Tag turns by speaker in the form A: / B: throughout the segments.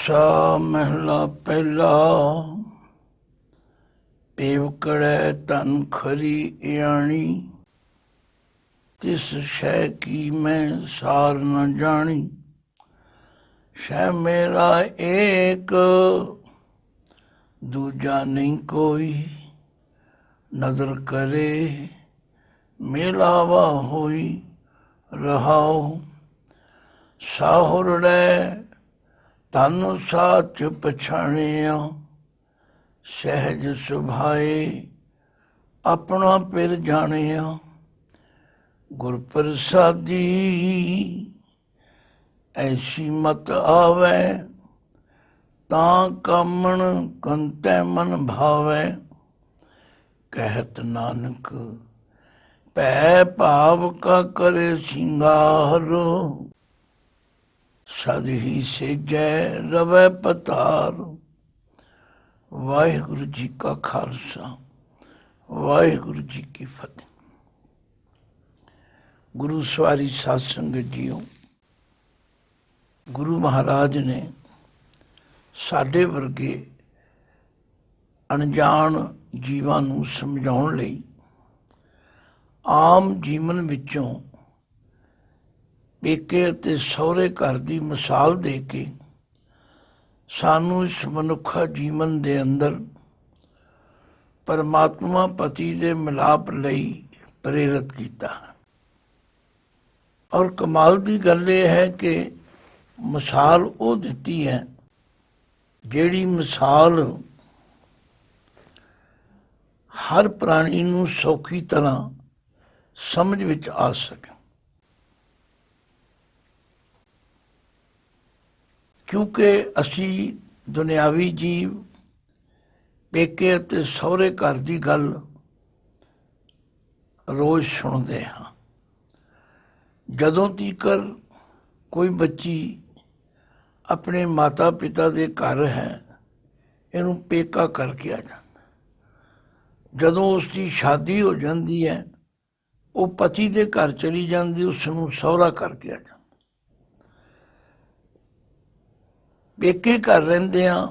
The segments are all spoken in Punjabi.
A: आसा महला पहला। पेवकड़ै तन खरी यानी, तिस शय की मैं सार न जानी। शय मेरा एक, दूजा नहीं कोई। नदर करे मेलावा होई, रहाओ। साहुरड़ै तन साच पछाणिया। सहज सुभाए अपना पिर जानिया। गुर प्रसादी ऐसी मत आवे, तां कामण कंतै मन भावै। कहत नानक पै भाव का करे सिंगार। सद ही सेजै रवै पतार। वाहिगुरु जी का खालसा, वाहिगुरु जी की फतेह। गुरु सवारी साध संगत जीओ, गुरु महाराज ने साडे वर्गे अनजान जीवां नूं समझाउण लई आम जीवन विचों पेके ਅਤੇ ਸਹੁਰੇ ਘਰ ਦੀ ਮਿਸਾਲ ਦੇ ਕੇ ਸਾਨੂੰ ਇਸ ਮਨੁੱਖਾ ਜੀਵਨ ਦੇ ਅੰਦਰ ਪਰਮਾਤਮਾ ਪਤੀ ਦੇ ਮਿਲਾਪ ਲਈ ਪ੍ਰੇਰਿਤ ਕੀਤਾ। ਔਰ ਕਮਾਲ ਦੀ ਗੱਲ ਇਹ ਹੈ ਕਿ ਮਿਸਾਲ ਉਹ ਦਿੱਤੀ ਹੈ ਜਿਹੜੀ ਮਿਸਾਲ ਹਰ ਪ੍ਰਾਣੀ ਨੂੰ ਸੌਖੀ ਤਰ੍ਹਾਂ ਸਮਝ ਵਿੱਚ ਆ ਸਕੇ। ਕਿਉਂਕਿ ਅਸੀਂ ਦੁਨਿਆਵੀ ਜੀਵ ਪੇਕੇ ਅਤੇ ਸਹੁਰੇ ਘਰ ਦੀ ਗੱਲ ਰੋਜ਼ ਸੁਣਦੇ ਹਾਂ। ਜਦੋਂ ਤੀਕਰ ਕੋਈ ਬੱਚੀ ਆਪਣੇ ਮਾਤਾ ਪਿਤਾ ਦੇ ਘਰ ਹੈ, ਇਹਨੂੰ ਪੇਕਾ ਕਰਕੇ ਆ ਜਾਂਦਾ। ਜਦੋਂ ਉਸ ਦੀ ਸ਼ਾਦੀ ਹੋ ਜਾਂਦੀ ਹੈ, ਉਹ ਪਤੀ ਦੇ ਘਰ ਚਲੀ ਜਾਂਦੀ, ਉਸ ਨੂੰ ਸਹੁਰਾ ਕਰਕੇ ਆ ਜਾਂਦਾ। ਪੇਕੇ ਘਰ ਰਹਿੰਦਿਆਂ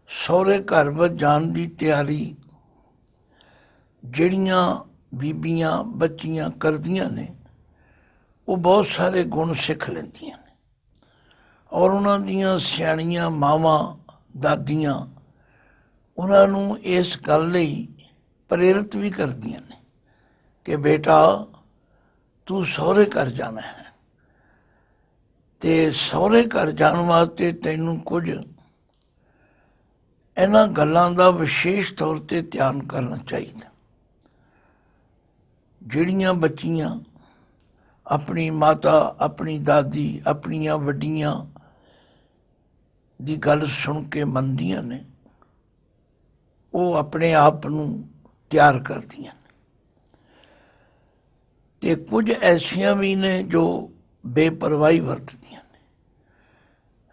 A: ਸਹੁਰੇ ਘਰ ਵੱਲ ਜਾਣ ਦੀ ਤਿਆਰੀ ਜਿਹੜੀਆਂ ਬੀਬੀਆਂ ਬੱਚੀਆਂ ਕਰਦੀਆਂ ਨੇ, ਉਹ ਬਹੁਤ ਸਾਰੇ ਗੁਣ ਸਿੱਖ ਲੈਂਦੀਆਂ ਨੇ। ਔਰ ਉਹਨਾਂ ਦੀਆਂ ਸਿਆਣੀਆਂ ਮਾਵਾਂ ਦਾਦੀਆਂ ਉਹਨਾਂ ਨੂੰ ਇਸ ਗੱਲ ਲਈ ਪ੍ਰੇਰਿਤ ਵੀ ਕਰਦੀਆਂ ਨੇ ਕਿ ਬੇਟਾ ਤੂੰ ਸਹੁਰੇ ਘਰ ਜਾਣਾ ਹੈ, ਤੇ ਸਹੁਰੇ ਘਰ ਜਾਣ ਵਾਸਤੇ ਤੈਨੂੰ ਕੁਝ ਇਹਨਾਂ ਗੱਲਾਂ ਦਾ ਵਿਸ਼ੇਸ਼ ਤੌਰ ਤੇ ਧਿਆਨ ਕਰਨਾ ਚਾਹੀਦਾ। ਜਿਹੜੀਆਂ ਬੱਚੀਆਂ ਆਪਣੀ ਮਾਤਾ ਆਪਣੀ ਦਾਦੀ ਆਪਣੀਆਂ ਵੱਡੀਆਂ ਦੀ ਗੱਲ ਸੁਣ ਕੇ ਮੰਨਦੀਆਂ ਨੇ, ਉਹ ਆਪਣੇ ਆਪ ਨੂੰ ਤਿਆਰ ਕਰਦੀਆਂ ਨੇ। ਤੇ ਕੁਝ ਐਸੀਆਂ ਵੀ ਨੇ ਜੋ ਬੇਪਰਵਾਹੀ ਵਰਤਦੀਆਂ ਨੇ,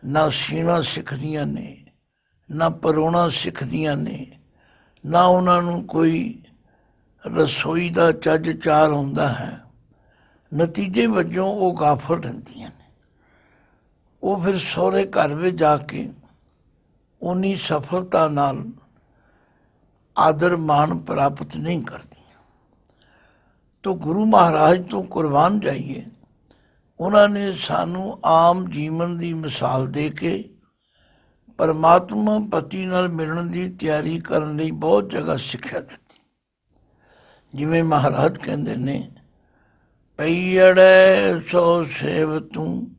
A: ਨਾ ਸੀਣਾ ਸਿੱਖਦੀਆਂ ਨੇ, ਨਾ ਪਰੋਣਾ ਸਿੱਖਦੀਆਂ ਨੇ, ਨਾ ਉਹਨਾਂ ਨੂੰ ਕੋਈ ਰਸੋਈ ਦਾ ਚੱਜ ਚਾਰ ਹੁੰਦਾ ਹੈ। ਨਤੀਜੇ ਵਜੋਂ ਉਹ ਗਾਫਲ ਰਹਿੰਦੀਆਂ ਨੇ। ਉਹ ਫਿਰ ਸਹੁਰੇ ਘਰ ਵਿੱਚ ਜਾ ਕੇ ਉਨੀ ਸਫਲਤਾ ਨਾਲ ਆਦਰ ਮਾਣ ਪ੍ਰਾਪਤ ਨਹੀਂ ਕਰਦੀਆਂ। ਤੋ ਗੁਰੂ ਮਹਾਰਾਜ ਤੋਂ ਕੁਰਬਾਨ ਜਾਈਏ। ਉਹਨਾਂ ਨੇ ਸਾਨੂੰ ਆਮ ਜੀਵਨ ਦੀ ਮਿਸਾਲ ਦੇ ਕੇ ਪਰਮਾਤਮਾ ਪਤੀ ਨਾਲ ਮਿਲਣ ਦੀ ਤਿਆਰੀ ਕਰਨ ਲਈ ਬਹੁਤ ਜਗ੍ਹਾ ਸਿੱਖਿਆ ਦਿੱਤੀ। ਜਿਵੇਂ ਮਹਾਰਾਜ ਕਹਿੰਦੇ ਨੇ, ਪਈੜੈ ਸੋ ਸੇਵ ਤੂੰ,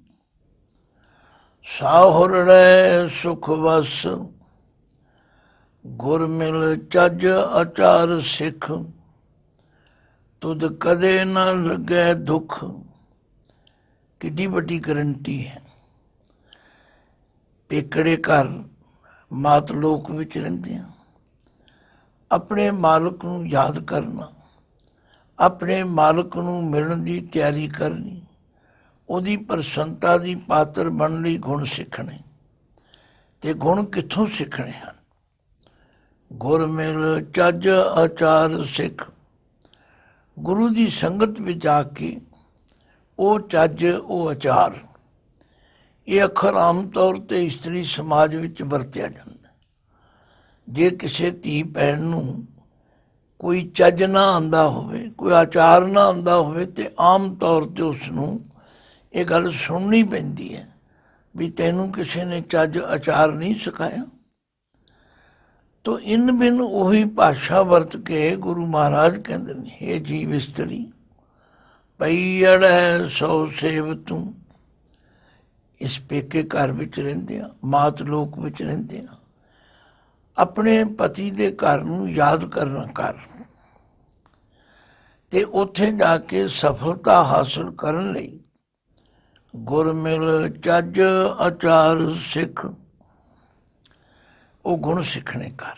A: ਸਾਹੁਰੜੈ ਸੁਖ ਵਸ। ਗੁਰ ਮਿਲ ਚੱਜ ਆਚਾਰ ਸਿੱਖ, ਤੁਧ ਕਦੇ ਨਾ ਲੱਗੈ ਦੁੱਖ। ਕਿੱਡੀ ਵੱਡੀ ਗਰੰਟੀ ਹੈ। ਪੇਕੜੇ ਘਰ ਮਾਤ ਲੋਕ ਵਿੱਚ ਰਹਿੰਦੇ ਹਾਂ। ਆਪਣੇ ਮਾਲਕ ਨੂੰ ਯਾਦ ਕਰਨਾ, ਆਪਣੇ ਮਾਲਕ ਨੂੰ ਮਿਲਣ ਦੀ ਤਿਆਰੀ ਕਰਨੀ, ਉਹਦੀ ਪ੍ਰਸੰਨਤਾ ਦੀ ਪਾਤਰ ਬਣਨ ਲਈ ਗੁਣ ਸਿੱਖਣੇ। ਤੇ ਗੁਣ ਕਿੱਥੋਂ ਸਿੱਖਣੇ ਹਨ? ਗੁਰ ਮਿਲ ਚੱਜ ਆਚਾਰ ਸਿੱਖ। ਗੁਰੂ ਦੀ ਸੰਗਤ ਵਿੱਚ ਜਾ ਕੇ ਉਹ ਚੱਜ ਉਹ ਆਚਾਰ ਇਹ ਅੱਖਰ ਆਮ ਤੌਰ ਤੇ ਇਸਤਰੀ ਸਮਾਜ ਵਿੱਚ ਵਰਤਿਆ ਜਾਂਦਾ। ਜੇ ਕਿਸੇ ਧੀ ਭੈਣ ਨੂੰ ਕੋਈ ਚੱਜ ਨਾ ਆਉਂਦਾ ਹੋਵੇ, ਕੋਈ ਆਚਾਰ ਨਾ ਆਉਂਦਾ ਹੋਵੇ, ਤੇ ਆਮ ਤੌਰ ਤੇ ਉਸ ਨੂੰ ਇਹ ਗੱਲ ਸੁਣਨੀ ਪੈਂਦੀ ਹੈ ਵੀ ਤੈਨੂੰ ਕਿਸੇ ਨੇ ਚੱਜ ਆਚਾਰ ਨਹੀਂ ਸਿਖਾਇਆ। ਤੋ ਇਨ ਬਿਨ ਉਹੀ ਭਾਸ਼ਾ ਵਰਤ ਕੇ ਗੁਰੂ ਮਹਾਰਾਜ ਕਹਿੰਦੇ ਨੇ, ਹੇ ਜੀਵ ਇਸਤਰੀ ਪਈ ਅੜੈ ਸੋ ਸੇਵ ਤੂੰ। ਇਸ ਪੇਕੇ ਘਰ ਵਿੱਚ ਰਹਿੰਦੇ ਆ, ਮਾਤ ਲੋਕ ਵਿੱਚ ਰਹਿੰਦੇ ਆ, ਆਪਣੇ ਪਤੀ ਦੇ ਘਰ ਨੂੰ ਯਾਦ ਕਰਨਾ ਕਰ, ਤੇ ਉੱਥੇ ਜਾ ਕੇ ਸਫਲਤਾ ਹਾਸਲ ਕਰਨ ਲਈ ਗੁਰਮਿਲ ਚੱਜ ਆਚਾਰ ਸਿੱਖ, ਉਹ ਗੁਣ ਸਿੱਖਣੇ ਕਰ।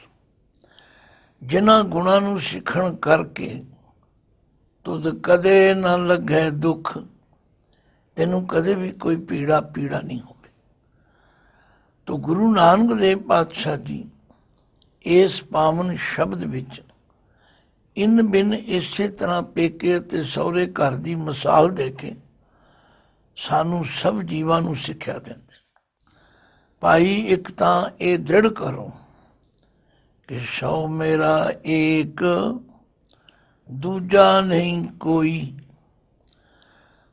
A: ਜਿਨ੍ਹਾਂ ਗੁਣਾਂ ਨੂੰ ਸਿੱਖਣ ਕਰਕੇ ਤੁਧ ਕਦੇ ਨਾ ਲੱਗੇ ਦੁੱਖ, ਤੈਨੂੰ ਕਦੇ ਵੀ ਕੋਈ ਪੀੜਾ ਨਹੀਂ ਹੋਵੇ। ਤੋ ਗੁਰੂ ਨਾਨਕ ਦੇਵ ਪਾਤਸ਼ਾਹ ਜੀ ਇਸ ਪਾਵਨ ਸ਼ਬਦ ਵਿੱਚ ਇਨ ਬਿਨ ਇਸੇ ਤਰ੍ਹਾਂ ਪੇਕੇ ਅਤੇ ਸਹੁਰੇ ਘਰ ਦੀ ਮਿਸਾਲ ਦੇ ਕੇ ਸਾਨੂੰ ਸਭ ਜੀਵਾਂ ਨੂੰ ਸਿੱਖਿਆ ਦਿੰਦੇ। ਭਾਈ ਇੱਕ ਤਾਂ ਇਹ ਦ੍ਰਿੜ ਕਰੋ ਕਿ ਸੋ ਮੇਰਾ ਏਕ ਦੂਜਾ ਨਹੀਂ ਕੋਈ।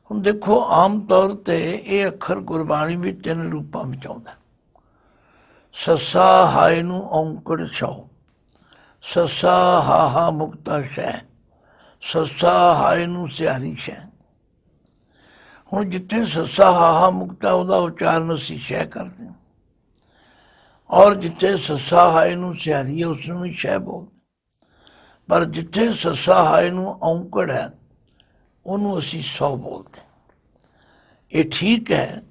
A: ਹੁਣ ਦੇਖੋ, ਆਮ ਤੌਰ ਤੇ ਇਹ ਅੱਖਰ ਗੁਰਬਾਣੀ ਵਿੱਚ 3 ਰੂਪਾਂ ਵਿੱਚ ਆਉਂਦਾ। ਸੱਸਾ ਹਾਏ ਨੂੰ ਔਂਕੜ ਛਾਓ, ਸੱਸਾ ਹਾਹਾ ਮੁਕਤਾ ਸ਼ੈ, ਸੱਸਾ ਹਾਏ ਨੂੰ ਸਿਆਰੀ ਸ਼ੈ। ਹੁਣ ਜਿੱਥੇ ਸੱਸਾ ਹਾਹਾ ਮੁਕਤਾ ਉਹਦਾ ਉਚਾਰਨ ਅਸੀਂ ਸ਼ੈ ਕਰਦੇ ਹਾਂ, ਔਰ ਜਿੱਥੇ ਸੱਸਾ ਹਾਏ ਨੂੰ ਸਿਆਰੀ ਹੈ ਉਸ ਨੂੰ ਵੀ ਸ਼ੈ ਬੋਲਦੇ। ਪਰ ਜਿੱਥੇ ਸੱਸਾ ਹਾਏ ਨੂੰ ਔਂਕੜ ਹੈ ਉਹਨੂੰ ਅਸੀਂ ਸੌ ਬੋਲਦੇ। ਇਹ ਠੀਕ ਹੈ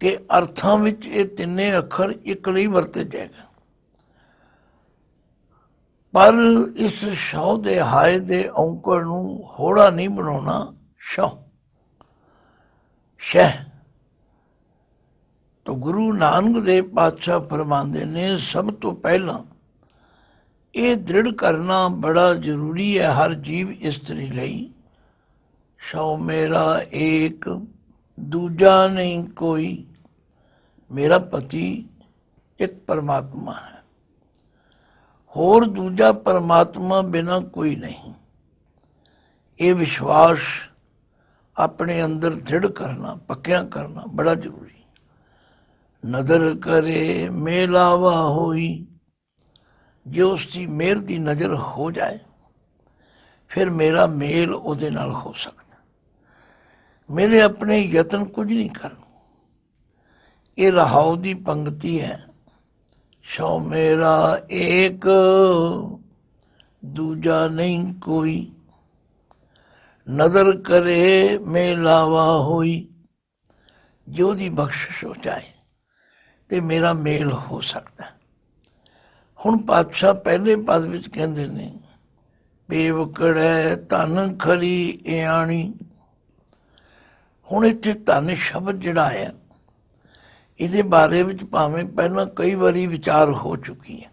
A: ਕਿ ਅਰਥਾਂ ਵਿੱਚ ਇਹ ਤਿੰਨੇ ਅੱਖਰ ਇੱਕ ਲਈ ਵਰਤੇ ਜਾਏਗਾ, ਪਰ ਇਸ ਸ਼ੌ ਦੇ ਹਾਏ ਦੇ ਔਂਕੜ ਨੂੰ ਹੋੜਾ ਨਹੀਂ ਬਣਾਉਣਾ, ਸ਼ੌ ਸ਼ਹਿ। ਤੋ ਗੁਰੂ ਨਾਨਕ ਦੇਵ ਪਾਤਸ਼ਾਹ ਫਰਮਾਉਂਦੇ ਨੇ, ਸਭ ਤੋਂ ਪਹਿਲਾਂ ਇਹ ਦ੍ਰਿੜ ਕਰਨਾ ਬੜਾ ਜ਼ਰੂਰੀ ਹੈ ਹਰ ਜੀਵ ਇਸਤਰੀ ਲਈ, ਸੋ ਮੇਰਾ ਏਕ ਦੂਜਾ ਨਹੀਂ ਕੋਈ। ਮੇਰਾ ਪਤੀ ਇੱਕ ਪਰਮਾਤਮਾ ਹੈ, ਹੋਰ ਦੂਜਾ ਪਰਮਾਤਮਾ ਬਿਨਾਂ ਕੋਈ ਨਹੀਂ। ਇਹ ਵਿਸ਼ਵਾਸ ਆਪਣੇ ਅੰਦਰ ਦ੍ਰਿੜ ਕਰਨਾ, ਪੱਕਿਆਂ ਕਰਨਾ ਬੜਾ ਜ਼ਰੂਰੀ। ਨਦਰ ਕਰੇ ਮੇਲਾਵਾ ਹੋਈ, ਜੇ ਉਸ ਦੀ ਮਿਹਰ ਦੀ ਨਜ਼ਰ ਹੋ ਜਾਏ ਫਿਰ ਮੇਰਾ ਮੇਲ ਉਹਦੇ ਨਾਲ ਹੋ ਸਕਦਾ। ਮੇਰੇ ਆਪਣੇ ਯਤਨ ਕੁਝ ਨਹੀਂ ਕਰਨ। ਇਹ ਰਹਾਉ ਦੀ ਪੰਕਤੀ ਹੈ, ਸੋ ਮੇਰਾ ਏਕ ਦੂਜਾ ਨਹੀਂ ਕੋਈ। ਨਦਰ ਕਰੇ ਮੇਲਾਵਾ ਹੋਈ, ਜੇ ਉਹਦੀ ਬਖਸ਼ਿਸ਼ ਹੋ ਜਾਏ ਤੇ ਮੇਰਾ ਮੇਲ ਹੋ ਸਕਦਾ। ਹੁਣ ਪਾਤਸ਼ਾਹ ਪਹਿਲੇ ਪਦ ਵਿੱਚ ਕਹਿੰਦੇ ਨੇ, ਪੇਵਕੜੈ ਧਨ ਖਰੀ ਇਆਣੀ। ਹੁਣ ਇੱਥੇ ਧਨ ਸ਼ਬਦ ਜਿਹੜਾ ਹੈ, ਇਹਦੇ ਬਾਰੇ ਵਿੱਚ ਭਾਵੇਂ ਪਹਿਲਾਂ ਕਈ ਵਾਰੀ ਵਿਚਾਰ ਹੋ ਚੁੱਕੀ ਹੈ,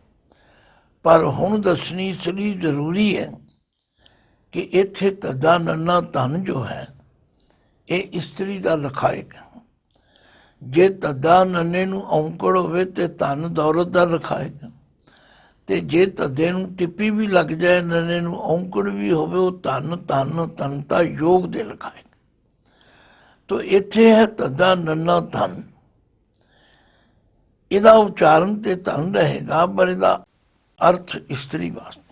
A: ਪਰ ਹੁਣ ਦੱਸਣੀ ਇਸ ਲਈ ਜ਼ਰੂਰੀ ਹੈ ਕਿ ਇੱਥੇ ਤੱਦਾ ਨੰਨਾ ਧਨ ਜੋ ਹੈ ਇਹ ਇਸਤਰੀ ਦਾ ਲਖਾਇਕ ਹੈ। ਜੇ ਤੱਦਾ ਨੰਨੇ ਨੂੰ ਔਂਕੜ ਹੋਵੇ ਤੇ ਧਨ ਦੌਲਤ ਦਾ ਲਖਾਇਕ ਹੈ, ਤੇ ਜੇ ਤੱਦੇ ਨੂੰ ਟਿੱਪੀ ਵੀ ਲੱਗ ਜਾਏ, ਨੰਨੇ ਨੂੰ ਔਂਕੜ ਵੀ ਹੋਵੇ, ਉਹ ਧਨਤਾ ਯੋਗ ਦੇ ਲਖਾਇਕ। ਤੋ ਇੱਥੇ ਹੈ ਤੱਦਾ ਨੰਨਾ ਧਨ, ਇਹਦਾ ਉਚਾਰਨ ਤੇ ਧਨ ਰਹੇਗਾ, ਪਰ ਇਹਦਾ ਅਰਥ ਇਸਤਰੀ ਵਾਸਤੇ।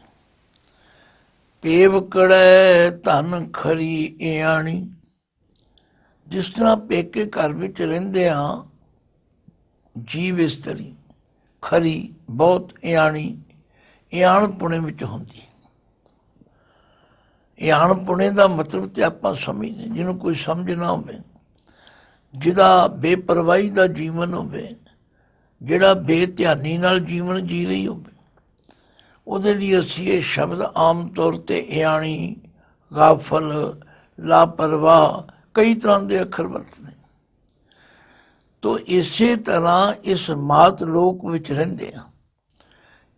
A: ਪੇਵਕੜੈ ਧਨ ਖਰੀ ਇਆਣੀ, ਜਿਸ ਤਰ੍ਹਾਂ ਪੇਕੇ ਘਰ ਵਿੱਚ ਰਹਿੰਦੇ ਹਾਂ ਜੀਵ ਇਸਤਰੀ ਖਰੀ ਬਹੁਤ ਇਆਣੀ, ਇਆਣ ਪੁਣੇ ਵਿੱਚ ਹੁੰਦੀ। ਇਆਣ ਪੁਣੇ ਦਾ ਮਤਲਬ ਤੇ ਆਪਾਂ ਸਮਝਦੇ, ਜਿਹਨੂੰ ਕੋਈ ਸਮਝ ਨਾ ਹੋਵੇ, ਜਿਹਦਾ ਬੇਪਰਵਾਹੀ ਦਾ ਜੀਵਨ ਹੋਵੇ, ਜਿਹੜਾ ਬੇਧਿਆਨੀ ਨਾਲ ਜੀਵਨ ਜੀ ਰਹੀ ਹੋਵੇ, ਉਹਦੇ ਲਈ ਅਸੀਂ ਇਹ ਸ਼ਬਦ ਆਮ ਤੌਰ ਤੇ ਇਆਣੀ, ਗਾਫਲ, ਲਾਪਰਵਾਹ, ਕਈ ਤਰ੍ਹਾਂ ਦੇ ਅੱਖਰ ਵਰਤਦੇ। ਤੋ ਇਸੇ ਤਰ੍ਹਾਂ ਇਸ ਮਾਤ ਲੋਕ ਵਿੱਚ ਰਹਿੰਦੇ ਆ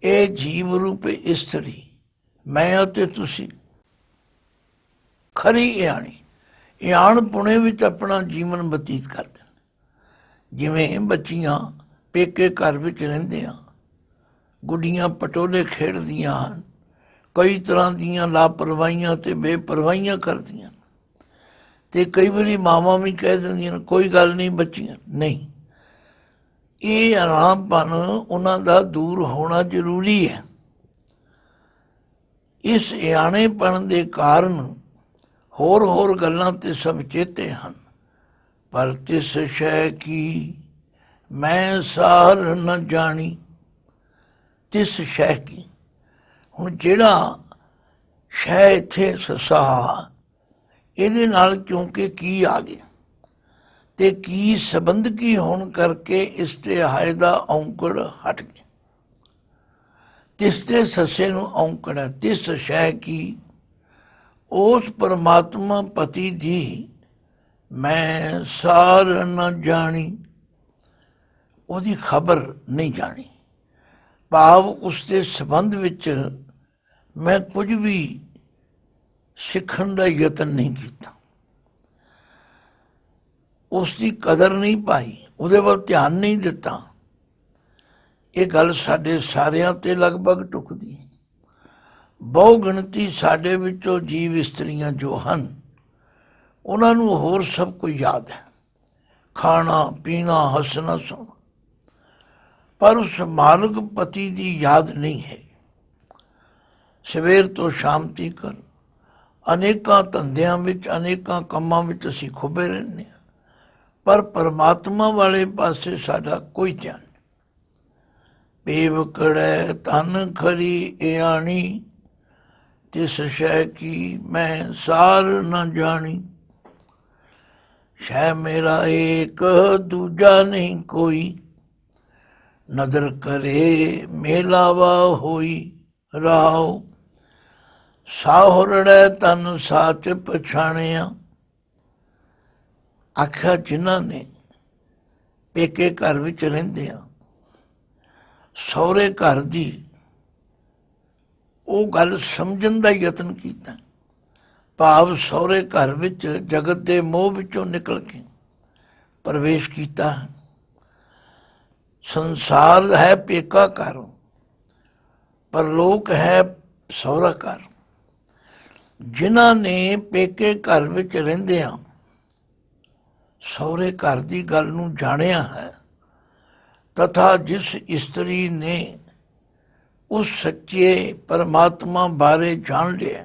A: ਇਹ ਜੀਵ ਰੂਪ ਇਸਤਰੀ, ਮੈਂ ਅਤੇ ਤੁਸੀਂ, ਖਰੀ ਇਆਣੀ, ਇਆਣ ਪੁਣੇ ਵਿੱਚ ਆਪਣਾ ਜੀਵਨ ਬਤੀਤ ਕਰਦੇ। ਜਿਵੇਂ ਬੱਚੀਆਂ ਪੇਕੇ ਘਰ ਵਿੱਚ ਰਹਿੰਦੀਆਂ, ਗੁੱਡੀਆਂ ਪਟੋਲੇ ਖੇਡਦੀਆਂ ਹਨ, ਕਈ ਤਰ੍ਹਾਂ ਦੀਆਂ ਲਾਪਰਵਾਹੀਆਂ ਤੇ ਬੇਪਰਵਾਹੀਆਂ ਕਰਦੀਆਂ, ਤੇ ਕਈ ਵਾਰੀ ਮਾਵਾਂ ਵੀ ਕਹਿ ਦਿੰਦੀਆਂ ਕੋਈ ਗੱਲ ਨਹੀਂ ਬੱਚੀਆਂ, ਨਹੀਂ, ਇਹ ਆਰਾਮਪਨ ਉਹਨਾਂ ਦਾ ਦੂਰ ਹੋਣਾ ਜ਼ਰੂਰੀ ਹੈ। ਇਸ ਇਆਣੇਪਣ ਦੇ ਕਾਰਨ ਹੋਰ ਗੱਲਾਂ ਤੇ ਸਭ ਚੇਤੇ ਹਨ, ਪਰ ਤਿਸ ਸ਼ੈ ਕੀ ਮੈਂ ਸਾਰ ਨ ਜਾਣੀ। ਤਿਸ ਸ਼ੈ ਕੀ, ਹੁਣ ਜਿਹੜਾ ਸ਼ੈ ਇੱਥੇ ਸਸਾ, ਇਹਦੇ ਨਾਲ ਕਿਉਂਕਿ ਕੀ ਆ ਗਿਆ ਤੇ ਕੀ ਸੰਬੰਧ ਕੀ ਹੋਣ ਕਰਕੇ ਇਸ ਤੇ ਹਾਏ ਦਾ ਔਂਕੜ ਹਟ ਗਿਆ। ਤਿਸ ਤੇ ਸੱਸੇ ਨੂੰ ਔਂਕੜ ਹੈ। ਤਿਸ ਸ਼ੈ ਕੀ, ਉਸ ਪਰਮਾਤਮਾ ਪਤੀ ਦੀ ਮੈਂ ਸਾਰ ਨ ਜਾਣੀ, ਉਹਦੀ ਖਬਰ ਨਹੀਂ ਜਾਣੀ, ਭਾਵ ਉਸ ਦੇ ਸੰਬੰਧ ਵਿੱਚ ਮੈਂ ਕੁਝ ਵੀ ਸਿੱਖਣ ਦਾ ਯਤਨ ਨਹੀਂ ਕੀਤਾ, ਉਸ ਦੀ ਕਦਰ ਨਹੀਂ ਪਾਈ, ਉਹਦੇ ਵੱਲ ਧਿਆਨ ਨਹੀਂ ਦਿੱਤਾ। ਇਹ ਗੱਲ ਸਾਡੇ ਸਾਰਿਆਂ ਤੇ ਲਗਭਗ ਟੁਕਦੀ ਹੈ। ਬਹੁ ਗਿਣਤੀ ਸਾਡੇ ਵਿੱਚੋਂ ਜੀਵ ਇਸਤਰੀਆਂ ਜੋ ਹਨ, ਉਹਨਾਂ ਨੂੰ ਹੋਰ ਸਭ ਕੁਝ ਯਾਦ ਹੈ, ਖਾਣਾ ਪੀਣਾ ਹੱਸਣਾ ਸੋਣਾ, ਪਰ ਉਸ ਮਾਲਕ ਪਤੀ ਦੀ ਯਾਦ ਨਹੀਂ ਹੈ। ਸਵੇਰ ਤੋਂ ਸ਼ਾਮ ਤੀਕ ਅਨੇਕਾਂ ਧੰਦਿਆਂ ਵਿੱਚ, ਅਨੇਕਾਂ ਕੰਮਾਂ ਵਿੱਚ ਅਸੀਂ ਖੁੱਬੇ ਰਹਿੰਦੇ ਹਾਂ, ਪਰ ਪਰਮਾਤਮਾ ਵਾਲੇ ਪਾਸੇ ਸਾਡਾ ਕੋਈ ਧਿਆਨ ਨਹੀਂ। ਬੇਵਕੜੈ ਤਨ ਖਰੀ ਇਆਣੀ, ਤਿਸ ਸ਼ੈ ਕੀ ਮੈਂ ਸਾਰ ਨ ਜਾਣੀ। ਸ਼ੈ ਮੇਰਾ ਏਕ ਦੂਜਾ ਨਹੀਂ ਕੋਈ, ਨਦਰ ਕਰੇ ਮੇਲਾਵਾ ਹੋਈ ਰਾਉ। ਸਾਹੁਰੜੈ ਤਨ ਸਾਚ ਪਛਾਣਿਆ। ਆਖਿਆ ਜਿਨ੍ਹਾਂ ਨੇ ਪੇਕੇ ਘਰ ਵਿੱਚ ਰਹਿੰਦੇ ਆ, ਸਹੁਰੇ ਘਰ ਦੀ ਉਹ ਗੱਲ ਸਮਝਣ ਦਾ ਯਤਨ ਕੀਤਾ, ਭਾਵ ਸਹੁਰੇ ਘਰ ਵਿੱਚ ਜਗਤ ਦੇ ਮੋਹ ਵਿੱਚੋਂ ਨਿਕਲ ਕੇ ਪ੍ਰਵੇਸ਼ ਕੀਤਾ। ਸੰਸਾਰ ਹੈ ਪੇਕਾ ਘਰ, ਪਰਲੋਕ ਹੈ ਸਹੁਰਾ ਘਰ। ਜਿਨ੍ਹਾਂ ਨੇ ਪੇਕੇ ਘਰ ਵਿੱਚ ਰਹਿੰਦਿਆਂ ਸਹੁਰੇ ਘਰ ਦੀ ਗੱਲ ਨੂੰ ਜਾਣਿਆ ਹੈ, ਤਥਾ ਜਿਸ ਇਸਤਰੀ ਨੇ ਉਸ ਸੱਚੇ ਪਰਮਾਤਮਾ ਬਾਰੇ ਜਾਣ ਲਿਆ,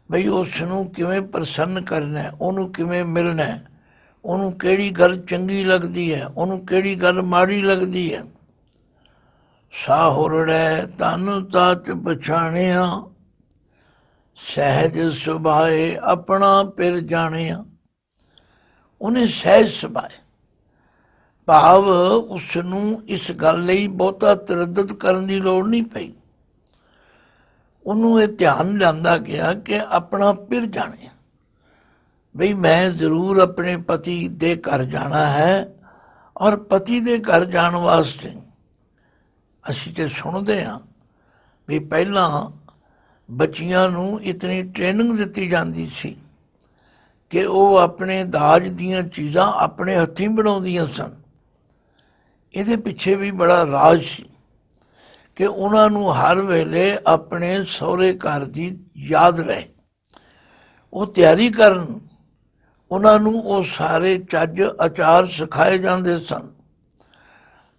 A: ਬਈ ਉਸ ਨੂੰ ਕਿਵੇਂ ਪ੍ਰਸੰਨ ਕਰਨਾ, ਉਹਨੂੰ ਕਿਵੇਂ ਮਿਲਣਾ, ਉਹਨੂੰ ਕਿਹੜੀ ਗੱਲ ਚੰਗੀ ਲੱਗਦੀ ਹੈ, ਉਹਨੂੰ ਕਿਹੜੀ ਗੱਲ ਮਾੜੀ ਲੱਗਦੀ ਹੈ। ਸਾਹੁਰੜੈ ਤਨ ਤਾਚ ਪਛਾਣਿਆ, ਸਹਿਜ ਸੁਭਾਏ ਆਪਣਾ ਪਿਰ ਜਾਣਿਆ। ਉਹਨੇ ਸਹਿਜ ਸੁਭਾਏ, ਭਾਵ ਉਸ ਨੂੰ ਇਸ ਗੱਲ ਲਈ ਬਹੁਤਾ ਤਰੱਦਦ ਕਰਨ ਦੀ ਲੋੜ ਨਹੀਂ ਪਈ। ਉਹਨੂੰ ਇਹ ਧਿਆਨ ਲਿਆਂਦਾ ਗਿਆ ਕਿ ਆਪਣਾ ਪਿਰ ਜਾਣਿਆ, ਬਈ ਮੈਂ ਜ਼ਰੂਰ ਆਪਣੇ ਪਤੀ ਦੇ ਘਰ ਜਾਣਾ ਹੈ, ਔਰ ਪਤੀ ਦੇ ਘਰ ਜਾਣ ਵਾਸਤੇ ਅਸੀਂ ਤੇ ਸੁਣਦੇ ਹਾਂ ਵੀ ਪਹਿਲਾਂ ਬੱਚੀਆਂ ਨੂੰ ਇਤਨੀ ਟ੍ਰੇਨਿੰਗ ਦਿੱਤੀ ਜਾਂਦੀ ਸੀ ਕਿ ਉਹ ਆਪਣੇ ਦਾਜ ਦੀਆਂ ਚੀਜ਼ਾਂ ਆਪਣੇ ਹੱਥੀਂ ਬਣਾਉਂਦੀਆਂ ਸਨ। ਇਹਦੇ ਪਿੱਛੇ ਵੀ ਬੜਾ ਰਾਜ ਸੀ ਕਿ ਉਹਨਾਂ ਨੂੰ ਹਰ ਵੇਲੇ ਆਪਣੇ ਸਹੁਰੇ ਘਰ ਦੀ ਯਾਦ ਰਹੇ, ਉਹ ਤਿਆਰੀ ਕਰਨ, ਉਹਨਾਂ ਨੂੰ ਉਹ ਸਾਰੇ ਚੱਜ ਆਚਾਰ ਸਿਖਾਏ ਜਾਂਦੇ ਸਨ।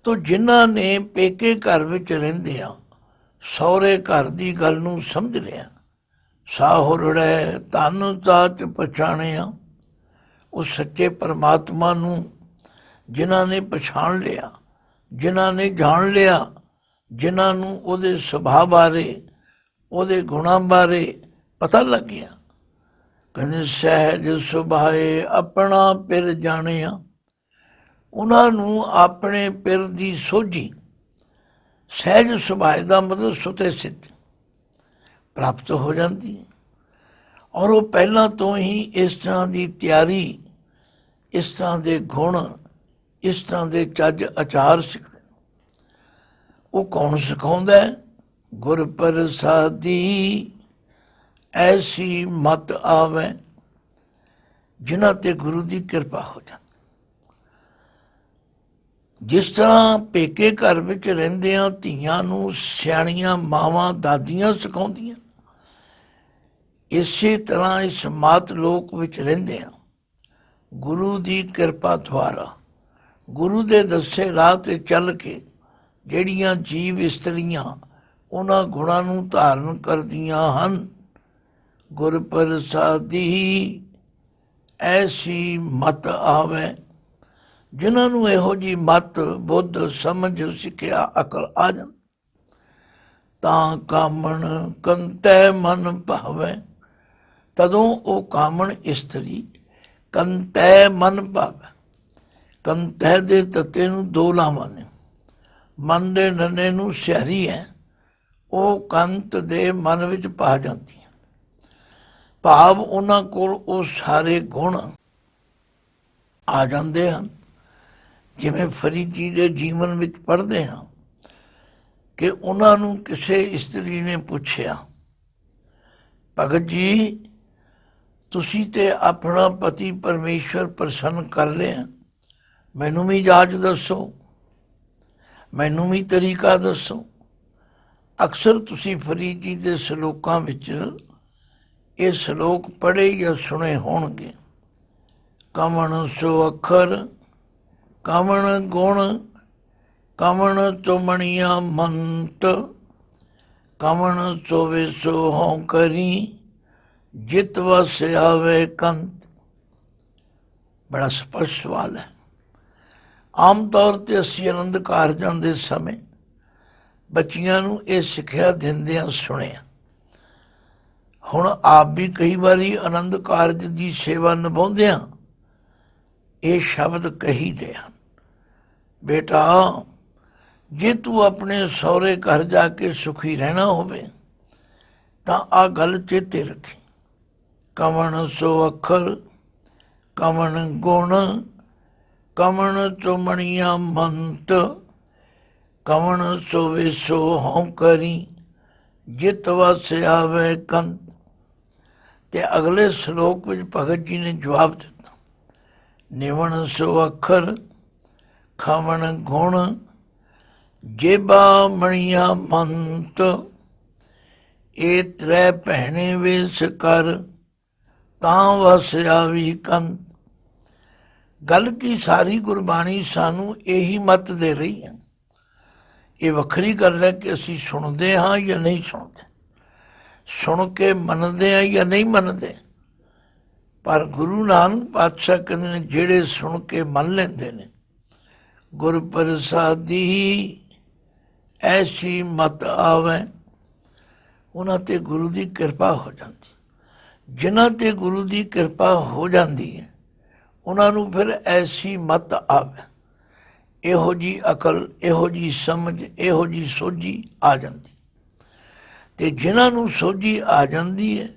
A: ਤੋ ਜਿਨ੍ਹਾਂ ਨੇ ਪੇਕੇ ਘਰ ਵਿੱਚ ਰਹਿੰਦਿਆਂ ਸਹੁਰੇ ਘਰ ਦੀ ਗੱਲ ਨੂੰ ਸਮਝ ਲਿਆ, ਸਾਹੁਰੜੈ ਤਨ ਤਾਚ ਪਛਾਣਿਆ, ਉਸ ਸੱਚੇ ਪਰਮਾਤਮਾ ਨੂੰ ਜਿਨ੍ਹਾਂ ਨੇ ਪਛਾਣ ਲਿਆ, ਜਿਨ੍ਹਾਂ ਨੇ ਜਾਣ ਲਿਆ, ਜਿਨ੍ਹਾਂ ਨੂੰ ਉਹਦੇ ਸੁਭਾਅ ਬਾਰੇ, ਉਹਦੇ ਗੁਣਾਂ ਬਾਰੇ ਪਤਾ ਲੱਗਿਆ, ਕਹਿੰਦੇ ਸਹਿਜ ਸੁਭਾਏ ਆਪਣਾ ਪਿਰ ਜਾਣਿਆ। ਉਹਨਾਂ ਨੂੰ ਆਪਣੇ ਪਿਰ ਦੀ ਸੋਝੀ, ਸਹਿਜ ਸੁਭਾਅ ਦਾ ਮਤਲਬ ਸੁਤੇ ਸਿੱਧ ਪ੍ਰਾਪਤ ਹੋ ਜਾਂਦੀ ਹੈ, ਔਰ ਉਹ ਪਹਿਲਾਂ ਤੋਂ ਹੀ ਇਸ ਤਰ੍ਹਾਂ ਦੀ ਤਿਆਰੀ, ਇਸ ਤਰ੍ਹਾਂ ਦੇ ਗੁਣ, ਇਸ ਤਰ੍ਹਾਂ ਦੇ ਚੱਜ ਆਚਾਰ ਸਿੱਖਦੇ। ਉਹ ਕੌਣ ਸਿਖਾਉਂਦਾ? ਗੁਰ ਪ੍ਰਸਾਦੀ ਐਸੀ ਮਤ ਆਵੇ, ਜਿਨ੍ਹਾਂ ਤੇ ਗੁਰੂ ਦੀ ਕਿਰਪਾ ਹੋ ਜਾਂਦੀ। ਜਿਸ ਤਰ੍ਹਾਂ ਪੇਕੇ ਘਰ ਵਿੱਚ ਰਹਿੰਦਿਆਂ ਧੀਆਂ ਨੂੰ ਸਿਆਣੀਆਂ ਮਾਵਾਂ ਦਾਦੀਆਂ ਸਿਖਾਉਂਦੀਆਂ, ਇਸੇ ਤਰ੍ਹਾਂ ਇਸ ਮਾਤ ਲੋਕ ਵਿੱਚ ਰਹਿੰਦਿਆਂ ਗੁਰੂ ਦੀ ਕਿਰਪਾ ਦੁਆਰਾ ਗੁਰੂ ਦੇ ਦੱਸੇ ਰਾਹ ਤੇ ਚੱਲ ਕੇ ਜਿਹੜੀਆਂ ਜੀਵ ਇਸਤਰੀਆਂ ਉਹਨਾਂ ਗੁਣਾਂ ਨੂੰ ਧਾਰਨ ਕਰਦੀਆਂ ਹਨ, ਗੁਰ ਪ੍ਰਸਾਦੀ ਐਸੀ ਮਤ ਆਵੇ, ਜਿਨ੍ਹਾਂ ਨੂੰ ਇਹੋ ਜਿਹੀ ਮਤ ਬੁੱਧ ਸਮਝ ਸਿੱਖਿਆ ਅਕਲ ਆ ਜਾਂਦੀ, ਤਾਂ ਕਾਮਣ ਕੰਤੈ ਮਨ ਭਾਵੇ, ਤਦੋਂ ਉਹ ਕਾਮਣ ਇਸਤਰੀ ਕੰਤੈ ਮਨ ਭਾਵੇ। ਕੰਤੈ ਦੇ ਤੱਤੇ ਨੂੰ ਦੋ ਲਾਵਾਂ ਨੇ, ਮਨ ਦੇ ਨੰਨੇ ਨੂੰ ਸਿਆਰੀ ਹੈ, ਉਹ ਕੰਤ ਦੇ ਮਨ ਵਿੱਚ ਪਾ ਜਾਂਦੀ ਹੈ। ਭਾਵ ਉਹਨਾਂ ਕੋਲ ਉਹ ਸਾਰੇ ਗੁਣ ਆ ਜਾਂਦੇ ਹਨ। ਜਿਵੇਂ ਫਰੀਦ ਜੀ ਦੇ ਜੀਵਨ ਵਿੱਚ ਪੜ੍ਹਦੇ ਹਾਂ ਕਿ ਉਹਨਾਂ ਨੂੰ ਕਿਸੇ ਇਸਤਰੀ ਨੇ ਪੁੱਛਿਆ, ਭਗਤ ਜੀ ਤੁਸੀਂ ਤੇ ਆਪਣਾ ਪਤੀ ਪਰਮੇਸ਼ਵਰ ਪ੍ਰਸੰਨ ਕਰ ਲਿਆ, ਮੈਨੂੰ ਵੀ ਜਾਚ ਦੱਸੋ, ਮੈਨੂੰ ਵੀ ਤਰੀਕਾ ਦੱਸੋ। ਅਕਸਰ ਤੁਸੀਂ ਫਰੀਦ ਜੀ ਦੇ ਸਲੋਕਾਂ ਵਿੱਚ ਇਹ ਸਲੋਕ ਪੜ੍ਹੇ ਜਾਂ ਸੁਣੇ ਹੋਣਗੇ। ਕਮਣ ਸੋ ਅੱਖਰ ਕਮਣ ਗੁਣ ਕਮਣ ਤੁਮਣੀਆਂ ਮੰਤ ਕਮਣ ਸੋਵੇ ਸੋ ਹੋਂ ਕਰੀ ਜਿਤ ਵਸ ਆਵੇ ਕੰਤ। ਬੜਾ ਸਪਸ਼ਟ ਸਵਾਲ ਹੈ। ਆਮ ਤੌਰ ਤੇ ਅਸੀਂ ਆਨੰਦ ਕਾਰਜਾਂ ਦੇ ਸਮੇਂ ਬੱਚੀਆਂ ਨੂੰ ਇਹ ਸਿੱਖਿਆ ਦਿੰਦਿਆਂ ਸੁਣਿਆ। ਹੁਣ ਆਪ ਵੀ ਕਈ ਵਾਰੀ ਆਨੰਦ ਕਾਰਜ ਦੀ ਸੇਵਾ ਨਿਭਾਉਂਦਿਆਂ ਇਹ ਸ਼ਬਦ ਕਹੀਦੇ ਹਨ, ਬੇਟਾ ਜੇ ਤੂੰ ਆਪਣੇ ਸਹੁਰੇ ਘਰ ਜਾ ਕੇ ਸੁਖੀ ਰਹਿਣਾ ਹੋਵੇ ਤਾਂ ਆਹ ਗੱਲ ਚੇਤੇ ਰੱਖੀ, ਕਮਣ ਸੋ ਅੱਖਰ ਕਮਣ ਗੁਣ ਕਮਣ ਤੁਮਣੀਆਂ ਮੰਤ ਕਮਣ ਸੋਵੇ ਸੋ ਹੋਂ ਕਰੀ ਜਿਤ ਵਸ ਆਵੇ ਕੰਤ। ਤੇ ਅਗਲੇ ਸ਼ਲੋਕ ਵਿੱਚ ਭਗਤ ਜੀ ਨੇ ਜਵਾਬ ਦਿੱਤਾ, ਨਿਵਣ ਸੋ ਅੱਖਰ ਖਮਣ ਗੁਣ ਜੇਬਾ ਮਣੀਆਂ ਮੰਤ ਇਹ ਤ੍ਰੈ ਪਹਿਣੇ ਵੇਸ ਕਰ ਤਾਂ ਵਸ ਆਵੀ ਕੰਤ। ਗੱਲ ਕੀ ਸਾਰੀ ਗੁਰਬਾਣੀ ਸਾਨੂੰ ਇਹੀ ਮੱਤ ਦੇ ਰਹੀ ਹੈ। ਇਹ ਵੱਖਰੀ ਗੱਲ ਹੈ ਕਿ ਅਸੀਂ ਸੁਣਦੇ ਹਾਂ ਜਾਂ ਨਹੀਂ ਸੁਣਦੇ, ਸੁਣ ਕੇ ਮੰਨਦੇ ਹਾਂ ਜਾਂ ਨਹੀਂ ਮੰਨਦੇ। ਪਰ ਗੁਰੂ ਨਾਨਕ ਪਾਤਸ਼ਾਹ ਕਹਿੰਦੇ ਨੇ ਜਿਹੜੇ ਸੁਣ ਕੇ ਮੰਨ ਲੈਂਦੇ ਨੇ, ਗੁਰ ਪ੍ਰਸਾਦੀ ਐਸੀ ਮਤ ਆਵੇ, ਉਹਨਾਂ ਤੇ ਗੁਰੂ ਦੀ ਕਿਰਪਾ ਹੋ ਜਾਂਦੀ। ਜਿਨ੍ਹਾਂ ਤੇ ਗੁਰੂ ਦੀ ਕਿਰਪਾ ਹੋ ਜਾਂਦੀ ਹੈ ਉਹਨਾਂ ਨੂੰ ਫਿਰ ਐਸੀ ਮਤ ਆਵੇ, ਇਹੋ ਜਿਹੀ ਅਕਲ, ਇਹੋ ਜਿਹੀ ਸਮਝ, ਇਹੋ ਜਿਹੀ ਸੋਝੀ ਆ ਜਾਂਦੀ। ਤੇ ਜਿਨ੍ਹਾਂ ਨੂੰ ਸੋਝੀ ਆ ਜਾਂਦੀ ਹੈ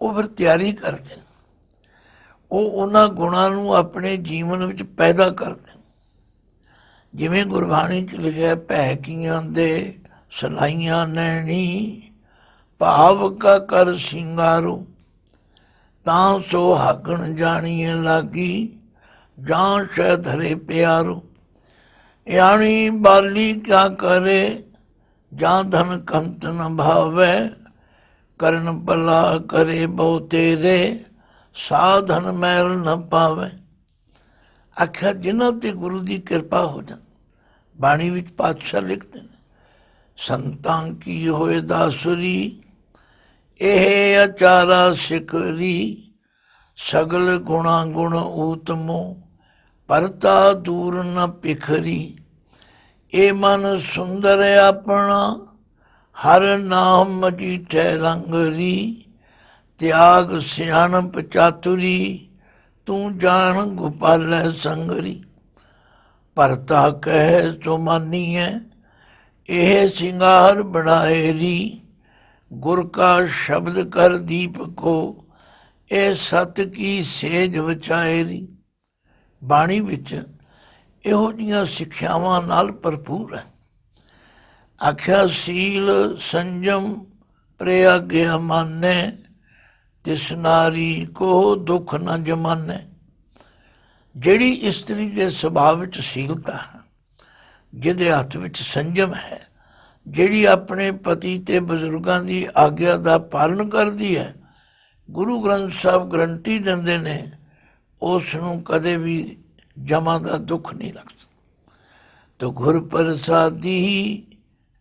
A: ਉਹ ਫਿਰ ਤਿਆਰੀ ਕਰਦੇ, ਉਹ ਉਹਨਾਂ ਗੁਣਾਂ ਨੂੰ ਆਪਣੇ ਜੀਵਨ ਵਿੱਚ ਪੈਦਾ ਕਰਦੇ। ਜਿਵੇਂ ਗੁਰਬਾਣੀ 'ਚ ਲਿਖਿਆ, ਭੈ ਕੀਆਂ ਦੇ ਸਲਾਈਆਂ ਨੈਣੀ ਭਾਵ ਕਾ ਕਰ ਸਿੰਗਾਰੋ ਤਾਂ ਸੁਹਾਗਣ ਜਾਣੀਏ ਲਾਗੀ ਜਾਂ ਸ਼ਹਿ ਧਰੇ ਪਿਆਰੋ। ਯਾਨੀ ਬਾਲੀ ਕਿਆ ਕਰੇ ਜਾਂ ਧਨ ਕੰਤ ਨ ਭਾਵੇ ਕਰਨ ਭਲਾ ਕਰੇ ਬਹੁ ਤੇਰੇ ਸਾਧਨ ਮੈਲ ਨ ਪਾਵੇ। ਆਖਿਆ ਜਿਨ੍ਹਾਂ ਤੇ ਗੁਰੂ ਦੀ ਕਿਰਪਾ ਹੋ ਜਾਂਦੀ। ਬਾਣੀ ਵਿੱਚ ਪਾਤਸ਼ਾਹ ਲਿਖਦੇ ਨੇ, ਸੰਤਾਂ ਕੀ ਹੋਏ ਦਾਸੁਰੀ ਇਹ ਅਚਾਰਾ ਸਿਕਰੀ ਸਗਲ ਗੁਣਾ ਗੁਣ ਊਤਮੋ ਪਰਤਾ ਦੂਰ ਨ ਪਿਖਰੀ। ਇਹ ਮਨ ਸੁੰਦਰ ਆਪਣਾ ਹਰ ਨਾਮ ਮਜੀਠੈ ਰੰਗਰੀ ਤਿਆਗ ਸਿਆਣਪ ਚਾਤੁਰੀ ਤੂੰ ਜਾਣ ਗੋਪਾਲੈ ਸੰਗਰੀ। ਭਰਤਾ ਕਹਿ ਸੋ ਮਾਨੀਐ ਇਹ ਸਿੰਗਾਰ ਬਣਾਏਰੀ ਗੁਰ ਕਾ ਸ਼ਬਦ ਕਰ ਦੀਪ ਕੋ ਇਹ ਸਤ ਕੀ ਸੇਜ ਵਚਾਏਰੀ। ਬਾਣੀ ਵਿੱਚ ਇਹੋ ਜਿਹੀਆਂ ਸਿੱਖਿਆਵਾਂ ਨਾਲ ਭਰਪੂਰ ਹੈ। ਆਖਿਆ ਸੀਲ ਸੰਜਮ ਪ੍ਰਿਆਗਿਆ ਮਾਨੈ ਤਿਸ ਨਾਰੀ ਕੋ ਦੁੱਖ ਨ ਜਮਾਨੈ। ਜਿਹੜੀ ਇਸਤਰੀ ਦੇ ਸੁਭਾਅ ਵਿੱਚ ਸੀਲਤਾ ਹੈ, ਜਿਹਦੇ ਹੱਥ ਵਿੱਚ ਸੰਜਮ ਹੈ, ਜਿਹੜੀ ਆਪਣੇ ਪਤੀ ਤੇ ਬਜ਼ੁਰਗਾਂ ਦੀ ਆਗਿਆ ਦਾ ਪਾਲਨ ਕਰਦੀ ਹੈ, ਗੁਰੂ ਗ੍ਰੰਥ ਸਾਹਿਬ ਗਰੰਟੀ ਦਿੰਦੇ ਨੇ ਉਸ ਨੂੰ ਕਦੇ ਵੀ ਜਮਾਂ ਦਾ ਦੁੱਖ ਨਹੀਂ ਲੱਗਦਾ। ਤੋ ਗੁਰ ਪ੍ਰਸਾਦੀ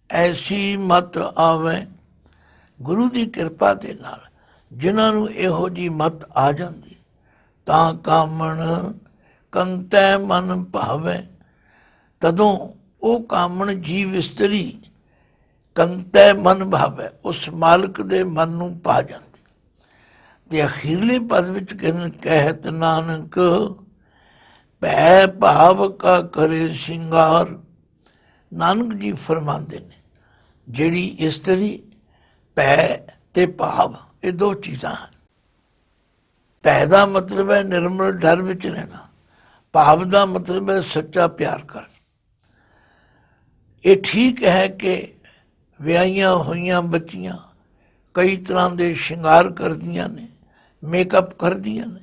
A: ਐਸੀ ਮਤ ਆਵੇ, ਗੁਰੂ ਦੀ ਕਿਰਪਾ ਦੇ ਨਾਲ ਜਿਨ੍ਹਾਂ ਨੂੰ ਇਹੋ ਜਿਹੀ ਮਤ ਆ ਜਾਂਦੀ, ਤਾਂ ਕਾਮਣ ਕੰਤੈ ਮਨ ਭਾਵੇ, ਤਦੋਂ ਉਹ ਕਾਮਣ ਜੀਵ ਇਸਤਰੀ ਕੰਤੈ ਮਨ ਭਾਵੇ, ਉਸ ਮਾਲਕ ਦੇ ਮਨ ਨੂੰ ਪਾ ਜਾਂਦੀ। ਤੇ ਅਖੀਰਲੇ ਪਦ ਵਿੱਚ ਕਹਿਤ ਨਾਨਕ ਭੈ ਭਾਵ ਕਾ ਕਰੇ ਸ਼ਿੰਗਾਰ। ਨਾਨਕ ਜੀ ਫਰਮਾਉਂਦੇ ਨੇ ਜਿਹੜੀ ਇਸਤਰੀ ਭੈ ਤੇ ਭਾਵ, ਇਹ ਦੋ ਚੀਜ਼ਾਂ ਹਨ। ਭੈ ਦਾ ਮਤਲਬ ਹੈ ਨਿਰਮਲ ਡਰ ਵਿੱਚ ਰਹਿਣਾ, ਭਾਵ ਦਾ ਮਤਲਬ ਹੈ ਸੱਚਾ ਪਿਆਰ ਕਰਨਾ। ਇਹ ਠੀਕ ਹੈ ਕਿ ਵਿਆਹੀਆਂ ਹੋਈਆਂ ਬੱਚੀਆਂ ਕਈ ਤਰ੍ਹਾਂ ਦੇ ਸ਼ਿੰਗਾਰ ਕਰਦੀਆਂ ਨੇ, ਮੇਕਅਪ ਕਰਦੀਆਂ ਨੇ,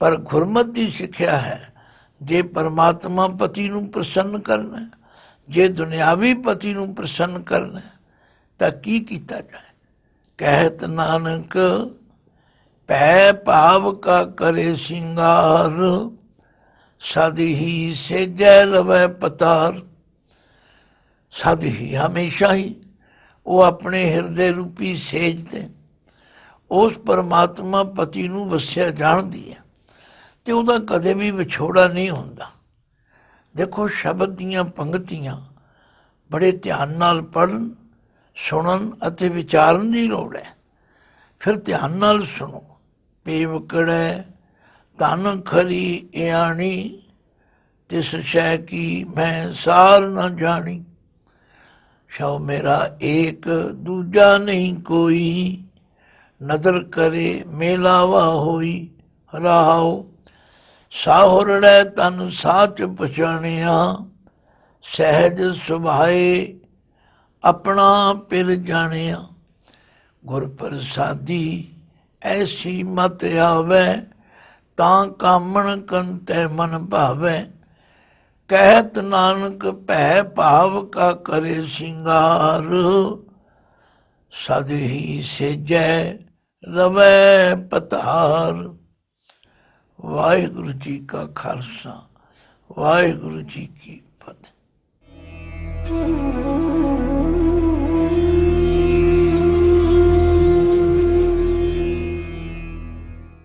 A: ਪਰ ਗੁਰਮਤਿ ਦੀ ਸਿੱਖਿਆ ਹੈ ਜੇ ਪਰਮਾਤਮਾ ਪਤੀ ਨੂੰ ਪ੍ਰਸੰਨ ਕਰਨਾ, ਜੇ ਦੁਨਿਆਵੀ ਪਤੀ ਨੂੰ ਪ੍ਰਸੰਨ ਕਰਨਾ, ਤਾਂ ਕੀ ਕੀਤਾ ਜਾਏ। ਕਹਿਤ ਨਾਨਕ ਭੈ ਭਾਵ ਕਾ ਕਰੇ ਸ਼ਿੰਗਾਰ, ਸਦ ਹੀ ਸੇਜੈ ਰਵੈ ਪਤਾਰ। ਸਦ ਹੀ ਹਮੇਸ਼ਾ ਹੀ ਉਹ ਆਪਣੇ ਹਿਰਦੇ ਰੂਪੀ ਸੇਜ ਤੇ ਉਸ ਪਰਮਾਤਮਾ ਪਤੀ ਨੂੰ ਵਸਿਆ ਜਾਣਦੀ ਹੈ, ਤੇ ਉਹਦਾ ਕਦੇ ਵੀ ਵਿਛੋੜਾ ਨਹੀਂ ਹੁੰਦਾ। ਦੇਖੋ ਸ਼ਬਦ ਦੀਆਂ ਪੰਗਤੀਆਂ ਬੜੇ ਧਿਆਨ ਨਾਲ ਪੜ੍ਹਨ, ਸੁਣਨ ਅਤੇ ਵਿਚਾਰਨ ਦੀ ਲੋੜ ਹੈ। ਫਿਰ ਧਿਆਨ ਨਾਲ ਸੁਣੋ। ਪੇਵਕੜੈ ਧਨ ਖਰੀ ਇਆਣੀ, ਤਿਸ ਸ਼ੈ ਕੀ ਮੈਂ ਸਾਰ ਨ ਜਾਣੀ। ਸ਼ਉ ਮੇਰਾ ਏਕ ਦੂਜਾ ਨਹੀਂ ਕੋਈ, ਨਦਰ ਕਰੇ ਮੇਲਾਵਾ ਹੋਈ। ਰਹਾਉ ਸਾਹੁਰੜੈ ਤਨ ਸਾਚ ਪਛਾਣਿਆ, ਸਹਿਜ ਸੁਭਾਏ ਆਪਣਾ ਪਿਰ ਜਾਣਿਆ। ਗੁਰ ਪ੍ਰਸਾਦੀ ਐਸੀ ਮਤ ਆਵੇ, ਤਾਂ ਕਾਮਣ ਕੰਤੈ ਮਨ ਭਾਵੇ। ਕਹਿਤ ਨਾਨਕ ਭੈ ਭਾਵ ਕਾ ਕਰੇ ਸ਼ਿੰਗਾਰ, ਸਦ ਹੀ ਸੇਜੈ ਰਵੈ ਪਤਾਰ। ਵਾਹਿਗੁਰੂ ਜੀ ਕਾ ਖਾਲਸਾ, ਵਾਹਿਗੁਰੂ ਜੀ ਕੀ ਫਤਿਹ।